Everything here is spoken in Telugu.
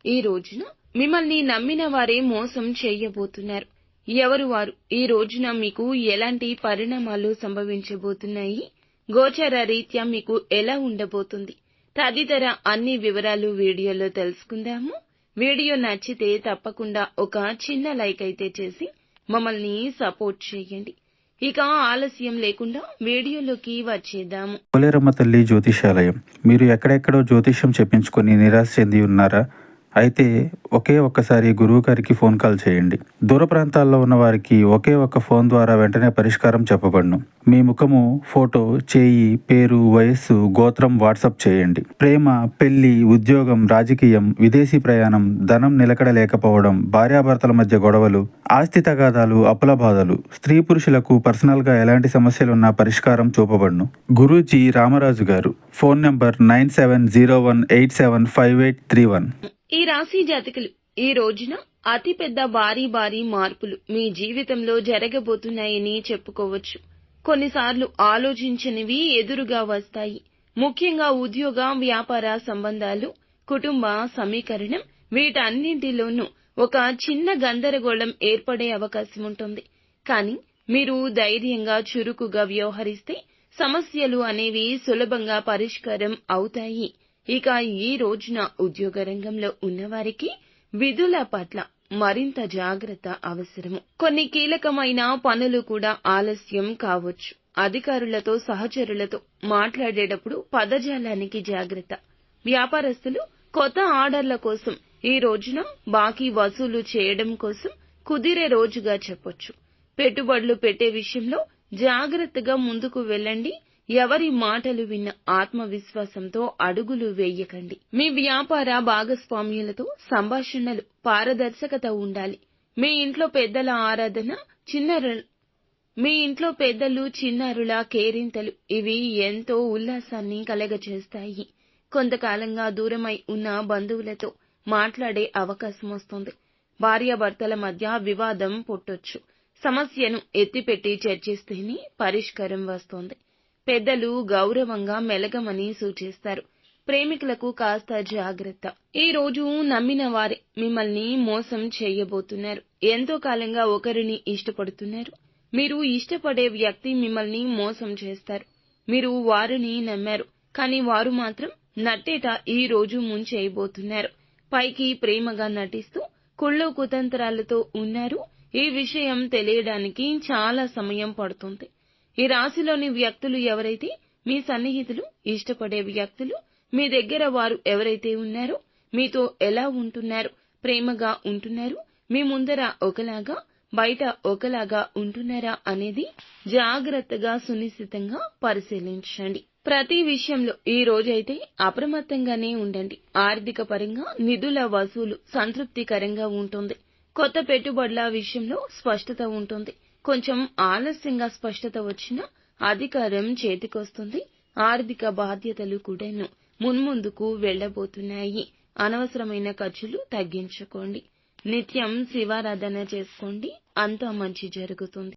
ఈ రోజున మిమ్మల్ని నమ్మిన వారే మోసం చేయబోతున్నారు. ఎవరు వారు? ఈ రోజున మీకు ఎలాంటి పరిణామాలు సంభవించబోతున్నాయి, గోచర రీత్యా మీకు ఎలా ఉండబోతుంది తదితర అన్ని వివరాలు వీడియోలో తెలుసుకుందాము. వీడియో నచ్చితే తప్పకుండా ఒక చిన్న లైక్ అయితే చేసి మమ్మల్ని సపోర్ట్ చేయండి. ఇక ఆలస్యం లేకుండా వీడియోలోకి వచ్చేద్దాము. పోలేరమ్మ తల్లి జ్యోతిషాలయం. మీరు ఎక్కడెక్కడో జ్యోతిష్యం చెప్పించుకొని నిరాశ చెంది ఉన్నారా? అయితే ఒక్కసారి గురువు గారికి ఫోన్ కాల్ చేయండి. దూర ప్రాంతాల్లో ఉన్న వారికి ఒకే ఒక్క ఫోన్ ద్వారా వెంటనే పరిష్కారం చెప్పబడును. మీ ముఖము, ఫోటో, చేయి, పేరు, వయస్సు, గోత్రం వాట్సాప్ చేయండి. ప్రేమ, పెళ్లి, ఉద్యోగం, రాజకీయం, విదేశీ ప్రయాణం, ధనం నిలకడ లేకపోవడం, భార్యాభర్తల మధ్య గొడవలు, ఆస్తి తగాదాలు, అప్పుల బాధలు, స్త్రీ పురుషులకు పర్సనల్ గా ఎలాంటి సమస్యలున్నా పరిష్కారం చూపబడును. గురూజీ రామరాజు గారు. Phone number 9701875831. ఈ రాశి జాతకులు ఈ రోజున అతిపెద్ద భారీ మార్పులు మీ జీవితంలో జరగబోతున్నాయని చెప్పుకోవచ్చు. కొన్నిసార్లు ఆలోచించనివి ఎదురుగా వస్తాయి. ముఖ్యంగా ఉద్యోగ, వ్యాపార సంబంధాలు, కుటుంబ సమీకరణం, వీటన్నింటిలోనూ ఒక చిన్న గందరగోళం ఏర్పడే అవకాశం ఉంటుంది. కానీ మీరు ధైర్యంగా, చురుకుగా వ్యవహరిస్తే సమస్యలు అనేవి సులభంగా పరిష్కారం అవుతాయి. ఇక ఈ రోజున ఉద్యోగ రంగంలో ఉన్నవారికి విధుల పట్ల మరింత జాగ్రత్త అవసరము. కొన్ని కీలకమైన పనులు కూడా ఆలస్యం కావచ్చు. అధికారులతో, సహచరులతో మాట్లాడేటప్పుడు పదజాలానికి జాగ్రత్త. వ్యాపారస్తులు కొత్త ఆర్డర్ల కోసం ఈ రోజున బాకీ వసూలు చేయడం కోసం కుదిరే రోజుగా చెప్పొచ్చు. పెట్టుబడులు పెట్టే విషయంలో జాగ్రత్తగా ముందుకు వెళ్ళండి. ఎవరి మాటలు విన్న ఆత్మవిశ్వాసంతో అడుగులు వేయకండి. మీ వ్యాపార భాగస్వామ్యులతో సంభాషణలు పారదర్శకత ఉండాలి. మీ ఇంట్లో పెద్దల ఆరాధన, మీ ఇంట్లో పెద్దలు, చిన్నారుల కేరింతలు ఇవి ఎంతో ఉల్లాసాన్ని కలగజేస్తాయి. కొంతకాలంగా దూరమై ఉన్న బంధువులతో మాట్లాడే అవకాశం వస్తుంది. భార్యాభర్తల మధ్య వివాదం పుట్టొచ్చు. సమస్యను ఎత్తిపెట్టి చర్చిస్తేనే పరిష్కారం వస్తుంది. పెద్దలు గౌరవంగా మెలగమని సూచిస్తారు. ప్రేమికులకు కాస్త జాగ్రత్త. ఈ రోజు నమ్మిన వారే మిమ్మల్ని మోసం చేయబోతున్నారు. ఎంతో కాలంగా ఒకరిని ఇష్టపడుతున్నారు. మీరు ఇష్టపడే వ్యక్తి మిమ్మల్ని మోసం చేస్తారు. మీరు వారిని నమ్మారు, కానీ వారు మాత్రం నట్టేట ఈ రోజు ముంచేయబోతున్నారు. పైకి ప్రేమగా నటిస్తూ కుళ్ళు కుతంత్రాలతో ఉన్నారు. ఈ విషయం తెలియడానికి చాలా సమయం పడుతుంది. ఈ రాశిలోని వ్యక్తులు ఎవరైతే మీ సన్నిహితులు, ఇష్టపడే వ్యక్తులు, మీ దగ్గర వారు ఎవరైతే ఉన్నారో మీతో ఎలా ఉంటున్నారు, ప్రేమగా ఉంటున్నారు, మీ ముందర ఒకలాగా, బయట ఒకలాగా ఉంటున్నారా అనేది జాగ్రత్తగా, సునిశ్చితంగా పరిశీలించండి. ప్రతి విషయంలో ఈ రోజైతే అప్రమత్తంగానే ఉండండి. ఆర్థిక పరంగా నిధుల వసూలు సంతృప్తికరంగా ఉంటుంది. కొత్త పెట్టుబడుల విషయంలో స్పష్టత ఉంటుంది. కొంచెం ఆలస్యంగా స్పష్టత వచ్చినా అధికారం చేతికొస్తుంది. ఆర్థిక బాధ్యతలు కూడాను మున్ముందుకు వెళ్లబోతున్నాయి. అనవసరమైన ఖర్చులు తగ్గించుకోండి. నిత్యం శివారాధన చేసుకోండి. అంతా మంచి జరుగుతుంది.